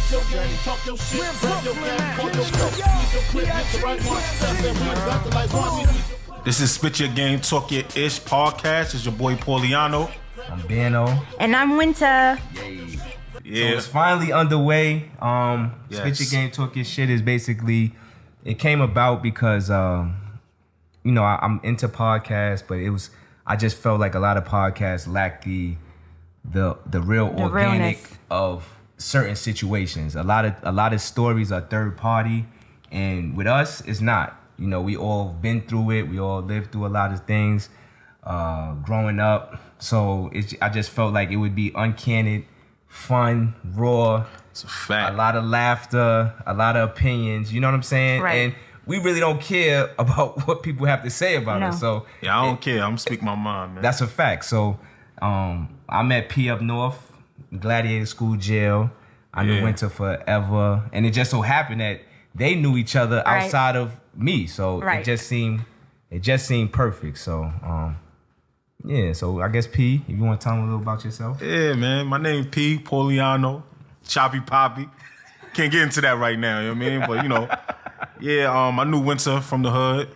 Speak your game, talk your shit, rap your game, call your clip, your clip, hit the right one, step and we got the like one. This is Spit Your Game, Talk Your Ish podcast. It's your boy Pauliano. I'm Bano. And I'm Winter. Yay. Yeah. So it's finally underway. Yes. Spit Your Game, Talk Your Shit is basically, it came about because, you know, I'm into podcasts, but I just felt like a lot of podcasts lack the real organic realness of certain situations. A lot of stories are third party, and with us, it's not. You know, we all been through it. We all lived through a lot of things growing up. So I just felt like it would be uncanny, fun, raw. It's a fact. A lot of laughter, a lot of opinions. You know what I'm saying? Right. And we really don't care about what people have to say about us. So yeah, I don't care. I'm speaking my mind, man. that's a fact. So I met P up north, Gladiator School Jail. I knew Winter forever, and it just so happened that they knew each other outside of me. So it just seemed perfect. So yeah. So I guess P, if you want to tell them a little about yourself. Yeah, man. My name P. Pauliano, Choppy Poppy. Can't get into that right now. You know what I mean? But you know. Yeah, I knew Winter from the hood.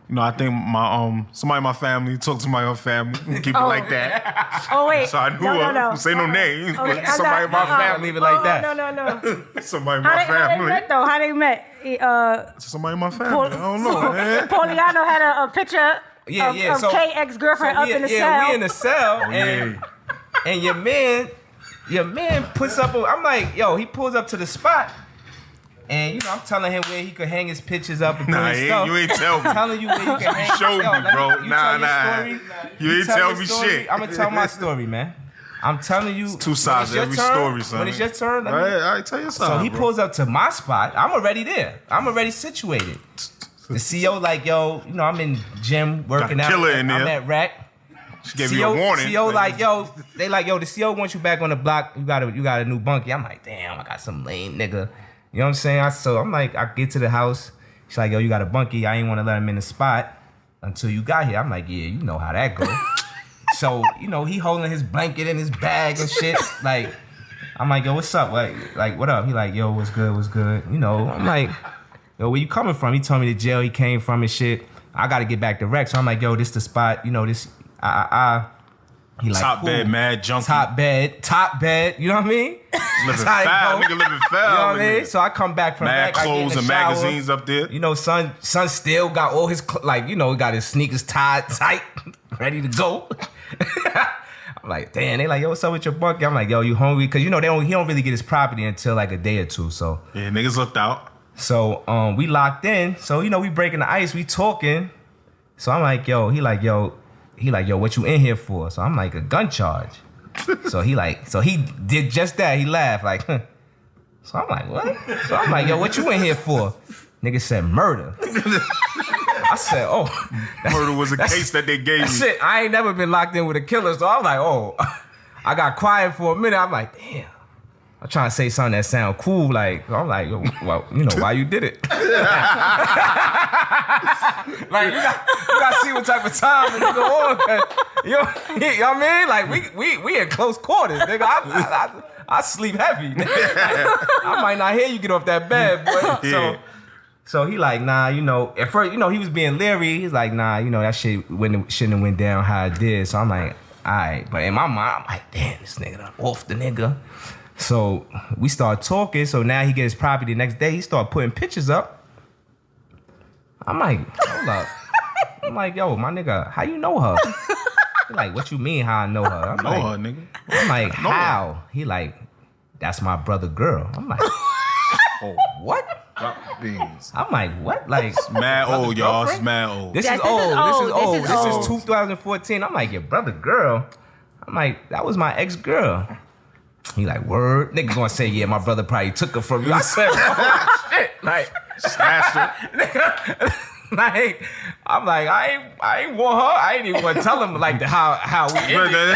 You know, I think my somebody in my family talked to my own family. Keep it like that. Oh wait. So I knew her. No. Say no names, Okay, but somebody in my family. Leave it like that. No. Somebody in How my they family. met though? How they met? Somebody in my family. I don't know, man. Pauliano had a picture of So, K ex-girlfriend up in the cell. we in the cell, and your man puts up. I'm like, yo, he pulls up to the spot. And, you know, I'm telling him where he could hang his pictures up and put his stuff. You ain't tell me. I'm telling you where you can hang. You showed me, bro. Nah. You ain't tell me shit. I'm going to tell my story, man. I'm telling you. It's two sides to every story, son. When it's your turn, all right, tell your side, so he pulls up to my spot. I'm already there. I'm already situated. The CEO like, yo, you know, I'm in gym working out. Killer in there. I'm at rack. She gave you a warning. CEO like, yo, they like, yo, the CEO wants you back on the block. You got a new bunkie. I'm like, damn, I got some lame nigga. You know what I'm saying? So I'm like, I get to the house. She's like, yo, you got a bunkie. I ain't want to let him in the spot until you got here. I'm like, yeah, you know how that go. So, you know, he holding his blanket in his bag and shit. Like, I'm like, yo, what's up? Like, what up? He like, yo, what's good? You know, I'm like, yo, where you coming from? He told me the jail he came from and shit. I got to get back to rec. So I'm like, yo, this the spot. You know, this, he like, top cool. bed, mad junkie. Top bed. You know what I mean? Living foul. Nigga living foul. You know what I mean? So I come back from mad back, clothes and shower. magazines up there. You know, son still got all his, like, you know, got his sneakers tied tight, ready to go. I'm like, damn, they like, yo, what's up with your bunkie? I'm like, yo, you hungry? Because, you know, he don't really get his property until like a day or two. So yeah, niggas looked out. So we locked in. So, you know, we breaking the ice, we talking. So I'm like, yo, he like, yo, what you in here for? So I'm like, a gun charge. So he did just that. He laughed like, huh. So I'm like, what? So I'm like, yo, what you in here for? Nigga said murder. I said, oh. Murder was a case that they gave me. Shit, I ain't never been locked in with a killer. So I'm like, oh. I got quiet for a minute. I'm like, damn. I'm trying to say something that sound cool. Like, I'm like, well, you know, why you did it? Like, you got to see what type of time is going on. You know what I mean? Like, we in close quarters, nigga. I sleep heavy. I might not hear you get off that bed, boy. Yeah. So he like, nah, you know, at first, you know, he was being leery. He's like, nah, you know, that shit shouldn't have went down how it did. So I'm like, all right. But in my mind, I'm like, damn, this nigga done off the nigga. So we start talking. So now he get his property the next day. He start putting pictures up. I'm like, hold up. I'm like, yo, my nigga, how you know her? He like, what you mean how I know her? I'm know like, her, nigga. I'm like, how? He like, that's my brother girl. I'm like, oh, what? Drop beans. I'm like, what? Like, It's mad old, y'all. It's girlfriend? mad old. This Yeah, is this is old. old. This is 2014. I'm like, your brother girl? I'm like, that was my ex-girl. He like, word? Nigga gonna say, yeah, my brother probably took her from you. I said, oh, shit. Like, Smashed her. like, I'm like, I ain't want her. I ain't even want to tell him like how we ended.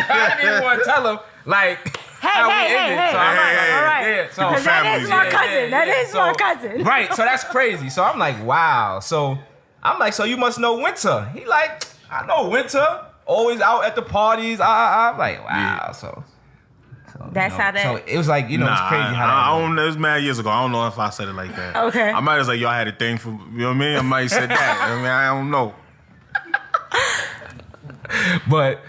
I didn't even want to tell him like how we ended. So I'm like, all right. Yeah, so Because that is my Yeah, cousin. That is So- my cousin. Right, so that's crazy. So I'm like, wow. So I'm like, so you must know Winter. He like, I know Winter. Always out at the parties. I'm like, wow. So That's how that. So it was like, you know, it's crazy how that I went. don't know. It was mad years ago. I don't know if I said it like that. Okay. I might have said, yo, I had a thing for, you know what I mean? I might have said that. I mean, I don't know. But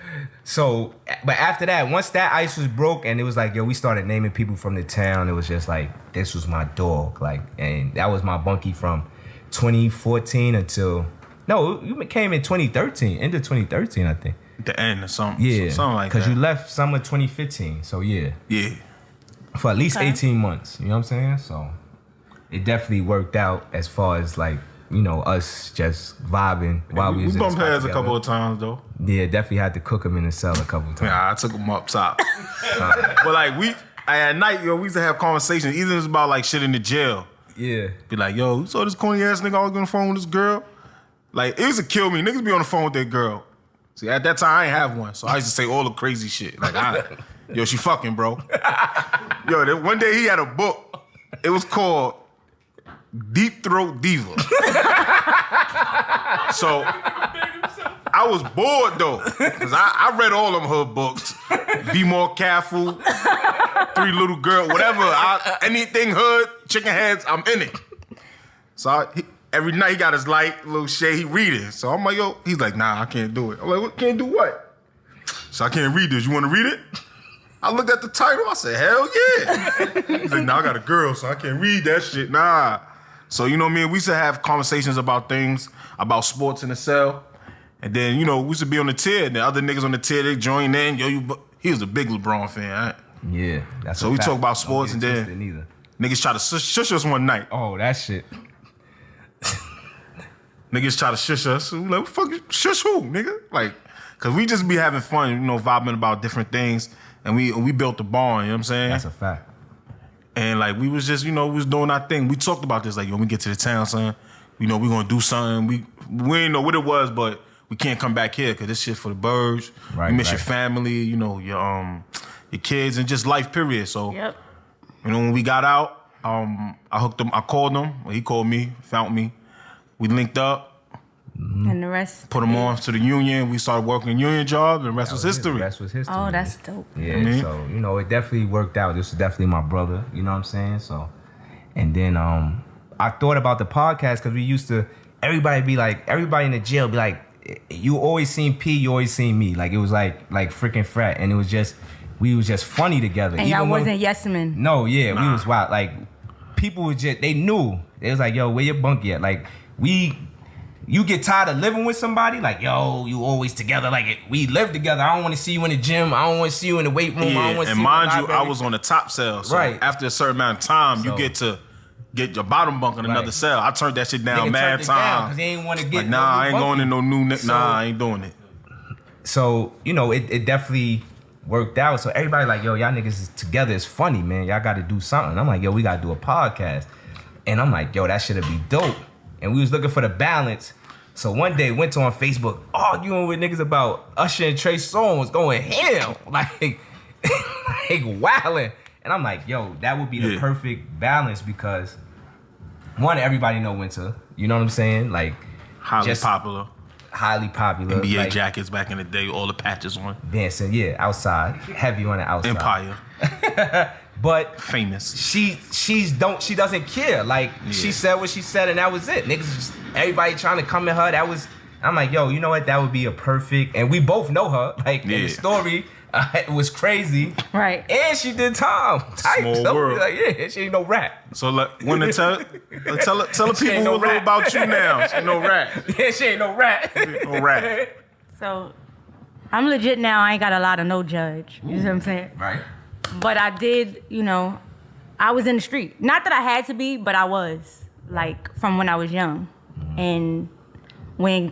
after that, once that ice was broke and it was like, yo, we started naming people from the town, it was just like, this was my dog. Like, and that was my bunkie from 2014 until, no, you came in 2013, end of 2013, I think. The end or something. Yeah. Something like that. Because you left summer 2015, so yeah. Yeah. For at least Okay. 18 months, you know what I'm saying? So it definitely worked out as far as like, you know, us just vibing while we was in the bumped spot heads a together. couple of times, though. Yeah, definitely had to cook him in the cell a couple of times. Yeah, I took them up top. But like, at night, yo, we used to have conversations. Either it was about like shit in the jail. Yeah. Be like, yo, you saw this corny ass nigga always on the phone with this girl? Like, it used to kill me. Niggas be on the phone with that girl. See, at that time, I ain't have one. So I used to say all the crazy shit. Like, yo, she fucking, bro. Yo, one day he had a book. It was called Deep Throat Diva. So I was bored, though. Because I read all them hood books. Be More Careful, Three Little Girl, whatever. Anything hood, chicken heads, I'm in it. So every night he got his light, little shade, he reading. So I'm like, yo, he's like, nah, I can't do it. I'm like, what, can't do what? So I can't read this. You want to read it? I looked at the title. I said, hell yeah. He's like, nah, I got a girl, so I can't read that shit. Nah. So, you know what I mean? We used to have conversations about things, about sports in the cell. And then, you know, we used to be on the tier. And the other niggas on the tier, they joined in. Yo, he was a big LeBron fan, right? Yeah. That's So a we fact. talk about Don't sports get and it then- twisted neither. Niggas try to shush us one night. Oh, that shit. Niggas try to shush us. We like, fuck, shush who, nigga? Like, cause we just be having fun, you know, vibing about different things, and we built the bond. You know what I'm saying? That's a fact. And like we was just, you know, we was doing our thing. We talked about this, like, yo, when we get to the town, son, you know, we gonna do something. We didn't know what it was, but we can't come back here because this shit for the birds. Right, you miss right. your family, you know, your kids, and just life, period. So, Yep. you know, when we got out, I hooked him. I called him. Well, he called me, found me. We linked up. And the rest. Put him on to the union. We started working union jobs, and the rest was history. The rest was history. Oh, man. that's dope. Yeah, Mhm. so, you know, it definitely worked out. This was definitely my brother, you know what I'm saying? So, and then I thought about the podcast because we used to, everybody in the jail be like, you always seen P, you always seen me. Like, it was like freaking frat. And it was just, we was just funny together. And y'all Even when- wasn't yes men. No, yeah, we was wild. Like, people was just, they knew. They was like, yo, where your bunkie at? Like, you get tired of living with somebody, like, yo, you always together. Like, we live together. I don't want to see you in the gym. I don't want to see you in the weight room. I don't Yeah, want to and see mind you you, in the I library. was on the top cell. So Right. after a certain amount of time, you So- get to get your bottom bunk in another Right. cell. I turned that shit down Nigga mad turned it down time. because they ain't want to get Like, nah, I ain't going in no new. So- Nah, I ain't doing it. So, you know, it definitely worked out. So everybody like, yo, y'all niggas is together. It's funny, man. Y'all got to do something. I'm like, yo, we got to do a podcast. And I'm like, yo, that should be dope. And we was looking for the balance. So one day went on Facebook arguing with niggas about Usher and Trey Songz going ham. Like wilding. And I'm like, yo, that would be the Yeah. perfect balance because one, everybody know Winter. You know what I'm saying? Like Highly just popular. highly popular. NBA like, jackets back in the day, all the patches on. dancing, yeah, outside. Heavy on the outside. Empire. But Famous. she doesn't care. Like she Yeah. said what she said and that was it. Niggas just everybody trying to come at her. That was I'm like, yo, you know what? That would be a perfect and we both know her. Like in the Yeah. story, it was crazy. Right. And she did time. Type. Small So, world. Like, yeah, she ain't no rat. So like, when to tell the She people ain't no a little rat. about you now. She no rat. Yeah, she ain't no rat. No rat. So I'm legit now. I ain't got a lot of no judge. You know what I'm saying? Right. But I did, you know, I was in the street. Not that I had to be, but I was. Like from when I was young. And when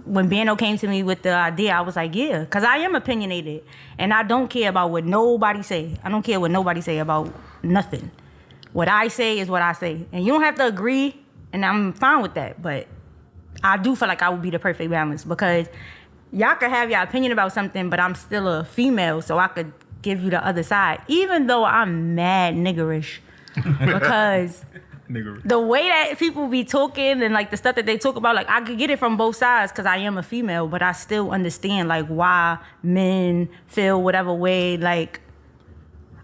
when Bano came to me with the idea, I was like, yeah, because I am opinionated. And I don't care about what nobody say. I don't care what nobody say about nothing. What I say is what I say. And you don't have to agree, and I'm fine with that. But I do feel like I would be the perfect balance because y'all could have your opinion about something, but I'm still a female, so I could give you the other side. Even though I'm mad niggerish. Because Nigga. the way that people be talking and like the stuff that they talk about, like I could get it from both sides because I am a female, but I still understand like why men feel whatever way. Like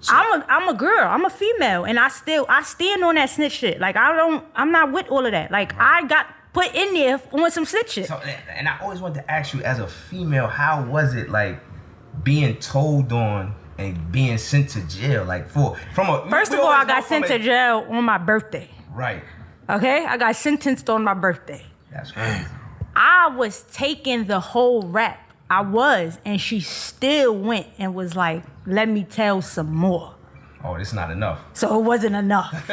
I'm a girl. I'm a female, and I stand on that snitch shit. Like I'm not with all of that. Like I got put in there on some snitch shit. So, and I always wanted to ask you, as a female, how was it like being told on and being sent to jail? Like First of all, I got sent to jail on my birthday. Right. Okay, I got sentenced on my birthday. That's crazy. I was taking the whole rap. I was, and she still went and was like, let me tell some more. Oh, this not enough. So it wasn't enough.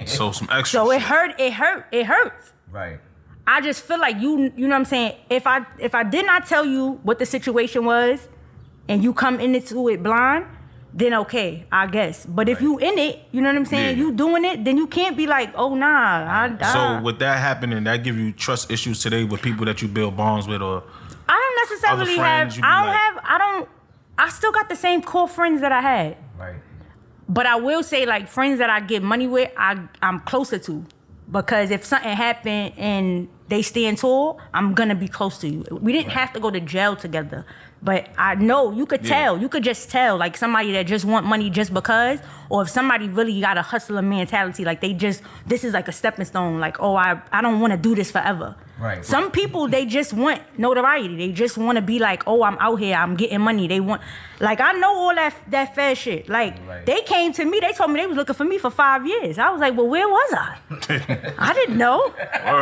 So some extra. So shit. it hurts. Right. I just feel like you know what I'm saying? If I did not tell you what the situation was and you come into it blind, then okay, I guess. But if you in it, you know what I'm saying? Yeah. You doing it, then you can't be like, oh nah. So with that happening, that give you trust issues today with people that you build bonds with, or I don't necessarily other friends, you be I still got the same core friends that I had. Right. But I will say, like, friends that I get money with, I'm closer to. Because if something happened and they stand tall, I'm gonna be close to you. We didn't have to go to jail together. But I know you could tell. You could just tell, like, somebody that just want money just because, or if somebody really got a hustler mentality, like this is like a stepping stone. Like, oh, I don't want to do this forever. Right. Some people, they just want notoriety. They just want to be like, oh, I'm out here, I'm getting money. They want, like, I know all that fair shit. Like, They came to me, they told me they was looking for me for 5 years. I was like, well, where was I? I didn't know.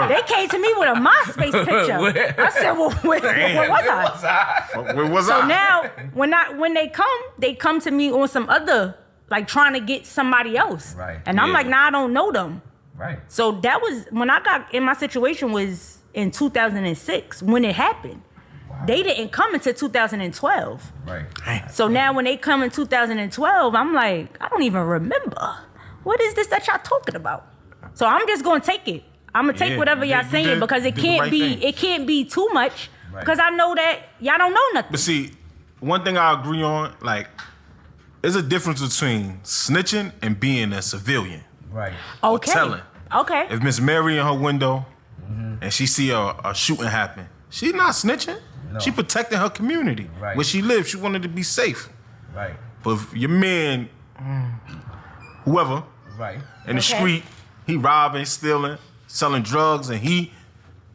They came to me with a MySpace picture. I said, well, where was I? where was So I? now, when they come to me on some other, like, trying to get somebody else. Right. And I'm Yeah. like, nah, I don't know them. Right. So that was, when I got in my situation was in 2006 when it happened. Wow. They didn't come until 2012. Right. So now when they come in 2012, I'm like, I don't even remember. What is this that y'all talking about? So I'm just gonna take it. I'm gonna take whatever y'all You saying did- because you did the right thing. it can't be too much Right. because I know that y'all don't know nothing. But see, one thing I agree on, like, there's a difference between snitching and being a civilian. Right. Okay. Telling. Okay. If Miss Mary in her window and she see a shooting happen, she's not snitching. No. She protecting her community. Right. Where she lives, she wanted to be safe. Right. But if your man, whoever, Right. in the Okay. street, he robbing, stealing, selling drugs, and he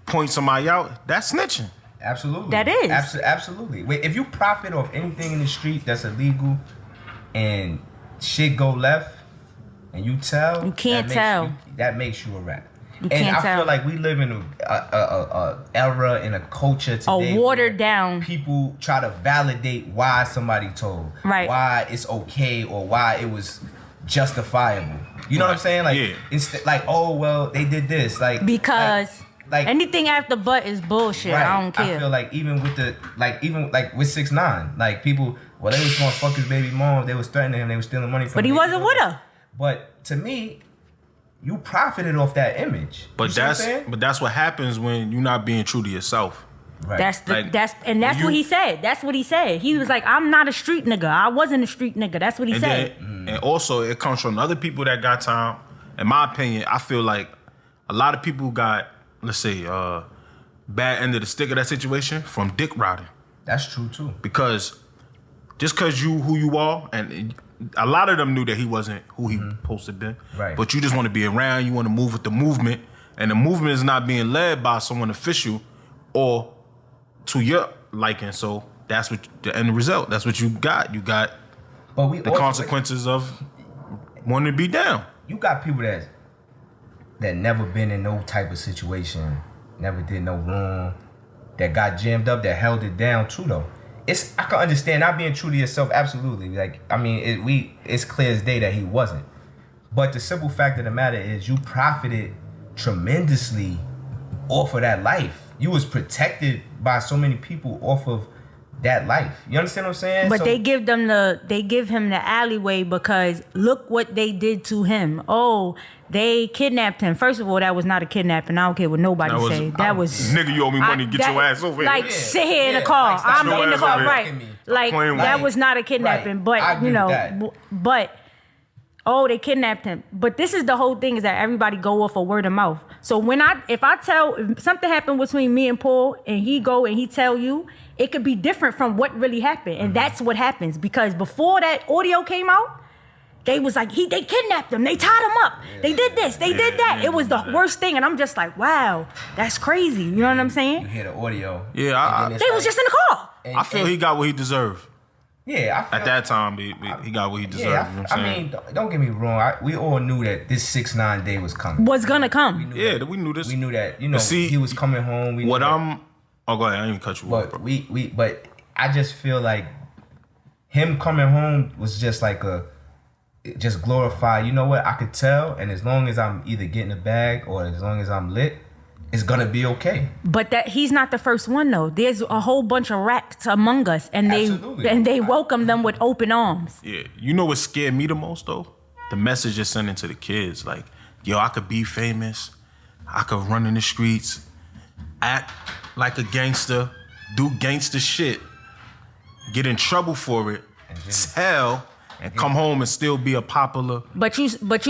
points somebody out, that's snitching. Absolutely. That is. Absolutely. Wait, if you profit off anything in the street that's illegal and shit go left and you tell, You can't tell. That makes you a rat. You And can't I tell. feel like we live in a era, in a culture today. A watered where down. People try to validate why somebody told. Right. Why it's okay or why it was justifiable. You know what I'm saying? Like, Yeah. it's like, oh, well, they did this. Like, Because like anything after but is bullshit. I don't care. I feel like even with with 6ix9ine, like people, well, they was gonna fuck his baby mom. They was threatening him. They was stealing money from But him. he wasn't with her. But to me, you profited off that image. But You see what I'm saying? that's what happens when you're not being true to yourself. right. That's Like, that's when what you- he said. That's what he said. He was like, I'm not a street nigga. I wasn't a street nigga. That's what he And said. then, and also it comes from other people that got time. In my opinion, I feel like a lot of people got, let's say, bad end of the stick of that situation from dick riding. That's true too. Because just because you who you are, and a lot of them knew that he wasn't who he supposed to be. Right. But you just want to be around, you want to move with the movement, and the movement is not being led by someone official or to your liking. So that's what the end result. That's what you got. You got But we the also, consequences of wanting to be down. You got people that never been in no type of situation, never did no wrong, that got jammed up, that held it down too though. I can understand not being true to yourself, absolutely. Like, I mean, it's clear as day that he wasn't. But the simple fact of the matter is you profited tremendously off of that life. You was protected by so many people off of that life. You understand what I'm saying? But So- they give him the alleyway because look what they did to him. Oh, they kidnapped him. First of all, that was not a kidnapping. I don't care what nobody say. That was nigga, you owe me money. Get your ass over here. Like, Yeah, sit here in the yeah, car. like, stop I'm your in the ass car, over right? here. Like, Playing that with was not a kidnapping. Right. I But agree you know, with that. but. Oh, they kidnapped him. But this is the whole thing, is that everybody go off of word of mouth. So if something happened between me and Paul and he go and he tell you, it could be different from what really happened. And that's what happens. Because before that audio came out, They was like, they kidnapped him. They tied him up. They did this. They did that. yeah, It was the worst thing. And I'm just like, wow, that's crazy. You know what I'm You saying? hear the audio. Yeah, and then They it's was like- just in the car. and- I feel and- he got what he deserved. Yeah, I feel, At that time, he got what he deserved. Yeah, you know what I I'm saying? mean, don't get me wrong. We all knew that this 6ix9ine day was coming. Was gonna come. Yeah, we knew this. We knew that. You know, see, he was coming home. We knew What that. Oh, go ahead. I didn't even cut you off, But bro. but I just feel like him coming home was just like just glorified. You know what? I could tell, and as long as I'm either getting a bag or as long as I'm lit, it's gonna be okay. But that he's not the first one though. There's a whole bunch of rats among us, and Absolutely. they welcome them with open arms. Yeah, you know what scared me the most though? The message you're sending to the kids, like, yo, I could be famous, I could run in the streets, act like a gangster, do gangster shit, get in trouble for it, tell, and come home and still be a popular. But you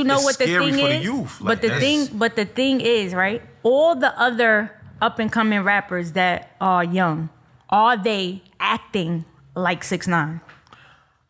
know It's what the scary thing for the is. youth. But Like, the that's- thing is, right? All the other up and coming rappers that are young, are they acting like 6ix9ine?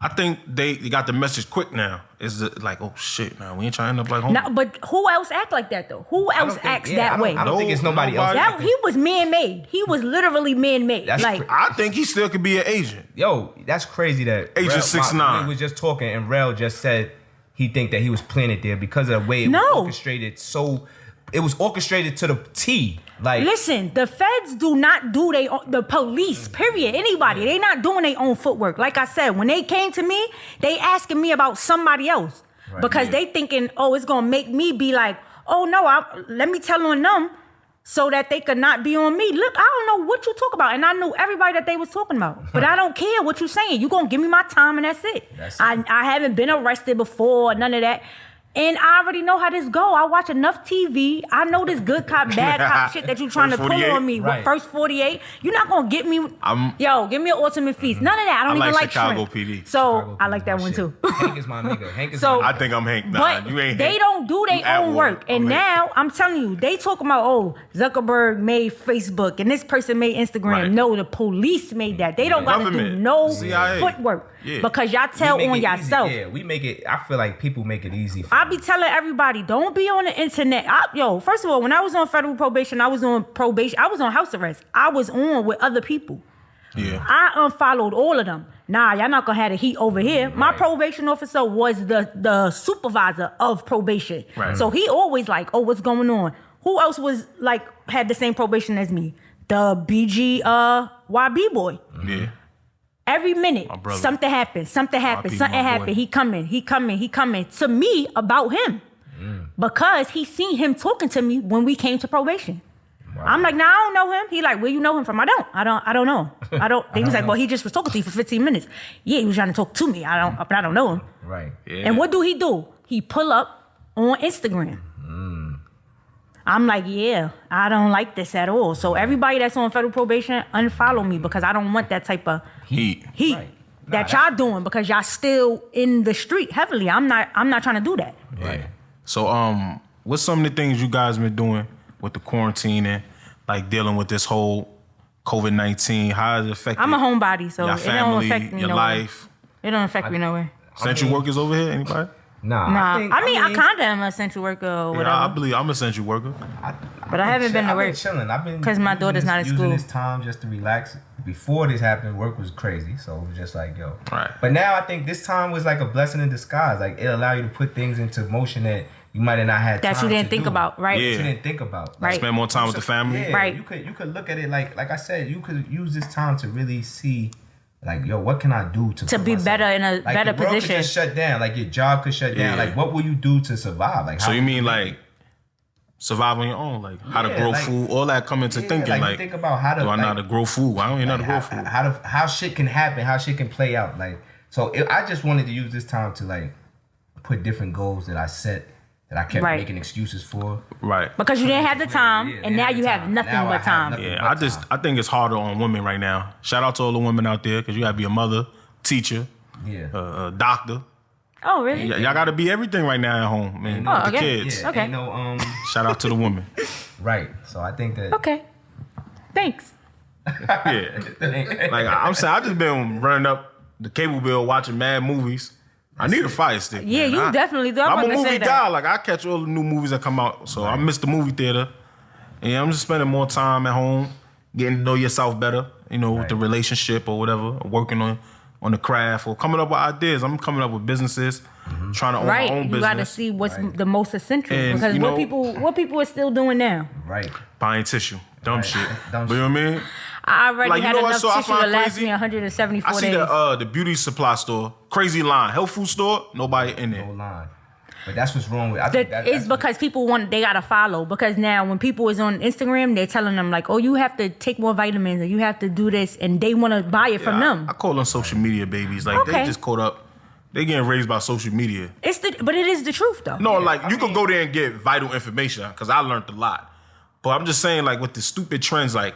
I think they got the message quick now. It's like, oh shit, man, we ain't trying to end up like home. No, but who else act like that though? Who else acts that way? I don't think it's nobody else. That he was man-made. He was literally man-made. That's Like I think he still could be an agent. Yo, that's crazy that Agent Rel- 6ix9ine. We was just talking and Rel just said he think that he was planted there because of the way it was No. orchestrated. So it was orchestrated to the T. Like listen, the feds do not do the police, period. Anybody, they not doing their own footwork. Like I said, when they came to me, they asking me about somebody else. Because they thinking, oh, it's gonna make me be like, oh no, let me tell on them so that they could not be on me. Look, I don't know what you talk about. And I knew everybody that they was talking about. But I don't care what you saying. You gonna give me my time and that's it. That's I it. haven't been arrested before, none of that. And I already know how this go. I watch enough TV. I know this good cop, bad cop shit that you trying to First pull 48? on me. Right. First 48. You're not gonna get me. Yo, give me an ultimate feast. None of that. I don't I even like like Chicago shrimp. PD. So Chicago I like that my one shit. too. Hank is my nigga. Hank is So- my I think I'm Hank. Nah, But you ain't they Hank. don't do You their at own war. work. And I'm Hank. now I'm telling you, they talking about, oh, Zuckerberg made Facebook and this person made Instagram. Right. No, the police made that. They don't gotta do Government. no CIA. footwork. Yeah. Because y'all We tell make on it easy. yourself. Yeah, we make it. I feel like people make it easy. For I be telling everybody, don't be on the internet. First of all, when I was on federal probation, I was on house arrest. I was on with other people. Yeah. I unfollowed all of them. Nah, y'all not gonna have the heat over here. My Right. probation officer was the supervisor of probation. Right. So he always like, oh, what's going on? Who else was like had the same probation as me? The BG YB boy. Yeah. Every minute, My brother. something happened, something happened, RP, something my boy. happened. He coming to me about him. Because he seen him talking to me when we came to probation. I'm like, nah, I don't know him. He like, where you know him from? I don't know. I don't. He was like, well, he just was talking to you for 15 minutes. Yeah, he was trying to talk to me. But I don't know him. right. Yeah. And what do? He pull up on Instagram. I'm like, yeah, I don't like this at all. So everybody that's on federal probation, unfollow me because I don't want that type of Heat. heat Right. that y'all doing because y'all still in the street heavily. I'm not trying to do that. Right. So, what's some of the things you guys been doing with the quarantine and like dealing with this whole COVID-19? How has it affected I'm a homebody, so your it don't family, affect me your nowhere. life? It don't affect me nowhere. Essential workers over here? Anybody? Nah. Nah, think- I mean, I kind of am an essential worker or whatever, Yeah, I believe I'm an essential worker. but I haven't been to I've work. chilling. I've been 'Cause my using daughter's this- not at using school. this time just to relax. Before this happened, work was crazy, so it was just like, yo. Right. But now I think this time was like a blessing in disguise. Like it allowed you to put things into motion that you might have not had That time you didn't to think do. about, right? Yeah. You didn't think about. Right. Spend more time with the family. Yeah, Right. You could look at it like I said, you could use this time to really see, like, yo, what can I do to put be myself- better in a like, better the world position. Could just shut down. Like your job could shut down. Yeah. Like what will you do to survive? Like So how you will mean make like survive on your own, like how to Yeah, grow like- food, all that come into Yeah, thinking. like, you Like, think about how to, do I know how like- to grow food? I don't even know how to grow food. how shit can happen, how shit can play out. Like I just wanted to use this time to like put different goals that I set that I kept Right. making excuses for. Right. Because you didn't have the time, Yeah, and now you have nothing Now I but have time. nothing Yeah, but I think it's harder on women right now. Shout out to all the women out there because you gotta be a mother, teacher, Yeah. doctor. Oh, really? Y'all gotta be everything right now at home, man. Oh, with the okay. kids. Yeah, Okay. ain't no Shout out to the women. right. So I think that Okay. Thanks. Yeah. Like I'm saying, I just been running up the cable bill watching mad movies. I need a fire stick. Yeah, man. you definitely do. I'm about a to say movie that. guy. Like I catch all the new movies that come out, so I miss the movie theater. And I'm just spending more time at home, getting to know yourself better. You know, with the relationship or whatever, working on the craft or coming up with ideas. I'm coming up with businesses, trying to own my own Right, you business. got to see what's the most essential And, because you know- what people are still doing now. Right. Buying tissue, dumb shit. Dumb But you know what I mean? I already Like, you had know what? enough So I tissue to find last crazy. me 174 I see days. the beauty supply store, crazy line, health food store, nobody in there. No line. But that's what's wrong with. I think It's because people they gotta follow. Because now when people is on Instagram, they're telling them like, oh, you have to take more vitamins or you have to do this, and they want to buy it from them. I call them social media babies. Like they Okay. just caught up. They getting raised by social media. But it is the truth though. No, like you could go there and get vital information because I learned a lot. But I'm just saying, like with the stupid trends, like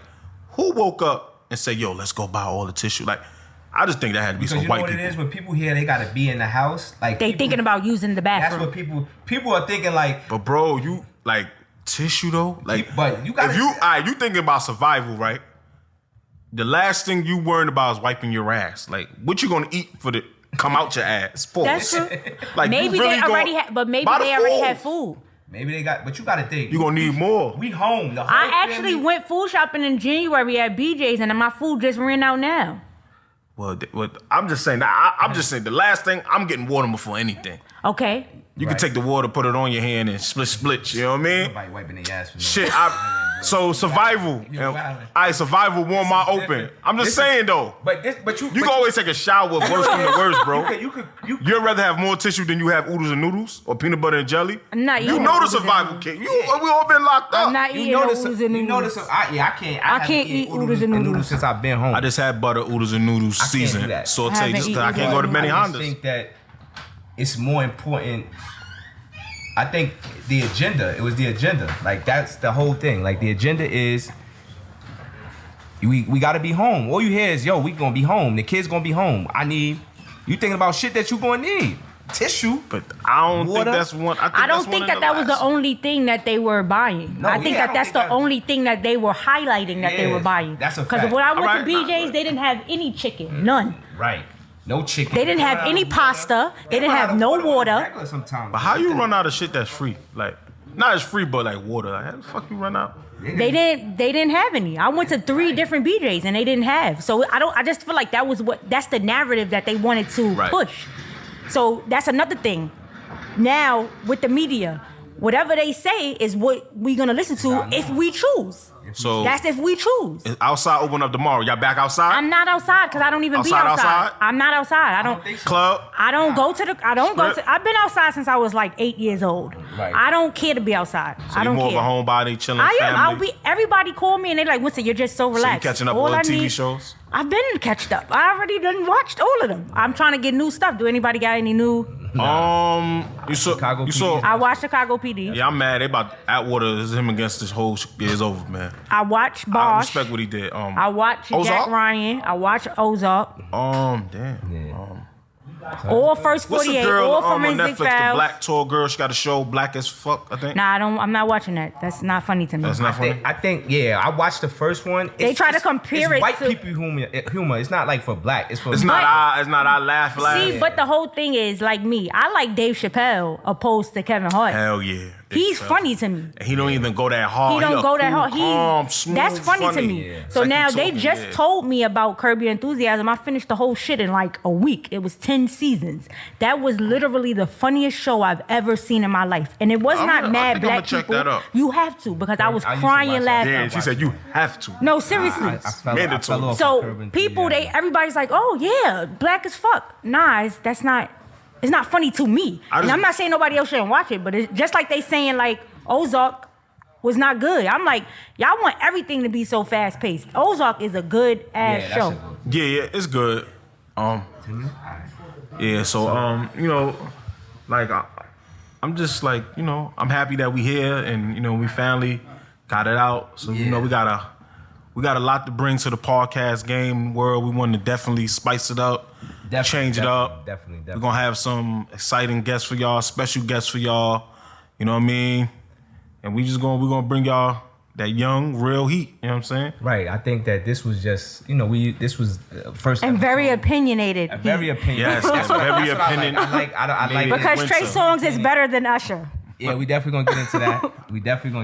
who woke up and said, "Yo, let's go buy all the tissue"? Like I just think that had to be because some you know white what people. it is when people hear they gotta be in the house, like They people, thinking about using the That's bathroom. what people are thinking like. But bro, you like tissue though? Like, But you gotta- if you thinking about survival, right? The last thing you worrying about is wiping your ass. Like, what you gonna eat for the come out your ass? Pause. That's true. Like, you Maybe really they already gonna- had, but maybe buy the they already food. had food. Maybe they got, but you gotta think. You gonna need more. We home. The whole I actually family- went food shopping in January at BJ's, and my food just ran out now. Well, I'm just saying. I'm just saying. The last thing I'm getting water before anything. Okay. You Right. can take the water, put it on your hand, and split. You know what I mean? Nobody wiping their ass for no Shit. So survival. You're wildin'. I survival warm my open. different. I'm just saying though. But you You can always take a shower worse than the worst, bro. You could. You'd rather have more tissue than you have oodles and noodles or peanut butter and jelly? I'm not You eating know the oodles and survival noodles. kit. We all been locked up. I'm not You eating know no this. oodles and You know noodles. this. I can't. I can't eat oodles and noodles. since I've been home. I just had butter, oodles, and noodles can't do seasoned, that. sauteed, Haven't just 'cause eaten I can't go to Benny I just Hondas. think that it's more important. I think the agenda. It was the agenda. Like that's the whole thing. Like the agenda is. We gotta be home. All you hear is, yo, we gonna be home. The kids gonna be home. You thinking about shit that you gonna need. Tissue. But I don't Water? think that's one. I don't think that was the only thing that they were buying. No, I think yeah, I that don't that's think the that- only thing that they were highlighting that they Yeah, were buying. that's a Because fact. when I went Alright, to BJ's, they didn't have any chicken, none. Right. No chicken. They didn't have any pasta. They didn't have no water. Sometimes. But how you run out of shit that's free? Like, not as free, but like water. Like, how the fuck you run out? They didn't have any. I went to 3 different BJ's and they didn't have. So I just feel like that's the narrative that they wanted to Right. push. So that's another thing. Now with the media, whatever they say is what we're gonna listen to if we choose. So That's if we choose. is outside open up tomorrow. Y'all back outside? I'm not outside because I don't even be Outside, outside. outside? I'm not outside. I don't. think so. Club. I don't go to the. I don't go Strip? to. I've been outside since I was like 8 years old. Right. I don't care to be outside. So I don't you more care. of a homebody, chilling I am. family. I'll be. Everybody call me and they're like, "Winston, you're just so So you relaxed." catching up on I TV need- shows? I've been catched up. I already done watched all of them. I'm trying to get new stuff. Do anybody got any new? You saw. Chicago you saw. PD. I watched Chicago PD. Yeah, I'm mad. They about Atwater is him against this whole year is over, man. I watched I Bosch. respect what he did. I watched Jack Ozark? Ryan. I watched Ozark. Damn. All First What's the 48. girl All on Forensic Netflix? The Files. black tall girl. She got a show, Black as Fuck. I think. Nah, I don't. I'm not watching that. That's not funny to me. That's not funny. I think, yeah, I watched the first one. They try to compare it's it white to- people humor. It's not like for black. It's for It's not. It's not. I laugh. See, but the whole thing is like me. I like Dave Chappelle opposed to Kevin Hart. Hell yeah. He's funny to me. And he don't even go that hard. He don't a go that cool, hard. calm, smooth, That's funny to me. Yeah. So It's like now you they talking, just yeah. told me about Curb Your Enthusiasm. I finished the whole shit in like a week. It was 10 seasons. That was literally the funniest show I've ever seen in my life. And it was I not mad think I'ma black check people. that out. You have to because I was I used to crying watch that. laughing. Yeah, she said you have to. No, seriously. I fell Mandatory. off So Curb Your people, Enthusiasm. everybody's like, oh yeah, black as fuck. Nah, it's not funny to me. I And just- I'm not saying nobody else shouldn't watch it, but it's just like they saying like Ozark was not good. I'm like, y'all want everything to be so fast paced. Ozark is a good ass Yeah, show. that's a good. Yeah, it's good. Yeah. So you know, like I'm just like I'm happy that we here and we finally got it out. So Yeah. we got a lot to bring to the podcast game world. We want to definitely spice it up, change it up. Definitely. We're gonna have some exciting guests for y'all, special guests for y'all. You know what I mean? And we're gonna bring y'all that young, real heat. You know what I'm saying? Right. I think that this was just, this was first And very episode. opinionated. Very opinionated. Yes, very That's what opinion. I like it. Because Trey Winter. Songz is better than Usher. Yeah, we definitely gonna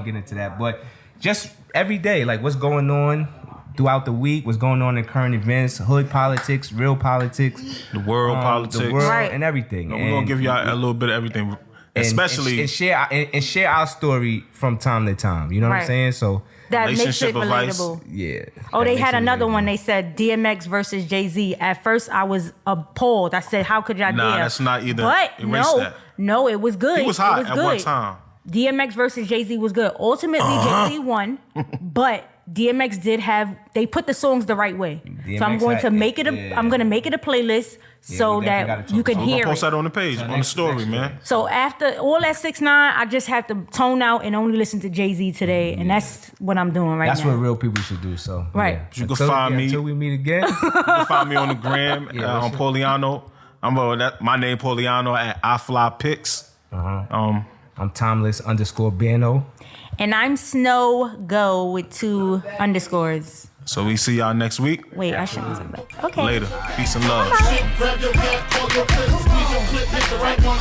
get into that. But just every day, like what's going on throughout the week, what's going on in current events, hood politics, real politics, The world politics. the world, Right. and everything. We're gonna give y'all a little bit of everything, especially and share our story from time to time. You know what I'm Right. saying? So That makes it Relationship advice. relatable. yeah. Oh, that they makes had it another relatable. one. They said DMX versus Jay-Z. At first, I was appalled. I said, how could y'all Nah, dare? that's not either. But Erase that. no, it was good. He was hot It was at good. one time. DMX versus Jay-Z was good. Ultimately, Jay-Z won, but DMX did have. They put the songs the right way. So I'm DMX going to had- make it. yeah. I'm going to make it a playlist so we definitely that gotta talk you could about We're hear gonna post it. that on the page, on the next- story, next man. week. So after all that 6ix9ine, I just have to tone out and only listen to Jay-Z today, and that's what I'm doing right That's now. what real people should do. So Right. yeah. You can find me- until we meet again. You can find me on the gram Yeah, on what's Poliano. My name Poliano at iFlyPix. I'm Timeless_Bano. And I'm Snow Go with 2 underscores. So we see y'all next week. Wait, I shouldn't say that. Okay. Later. Peace and love. Grab your hat, call your clip, squeeze your clip, hit the right one.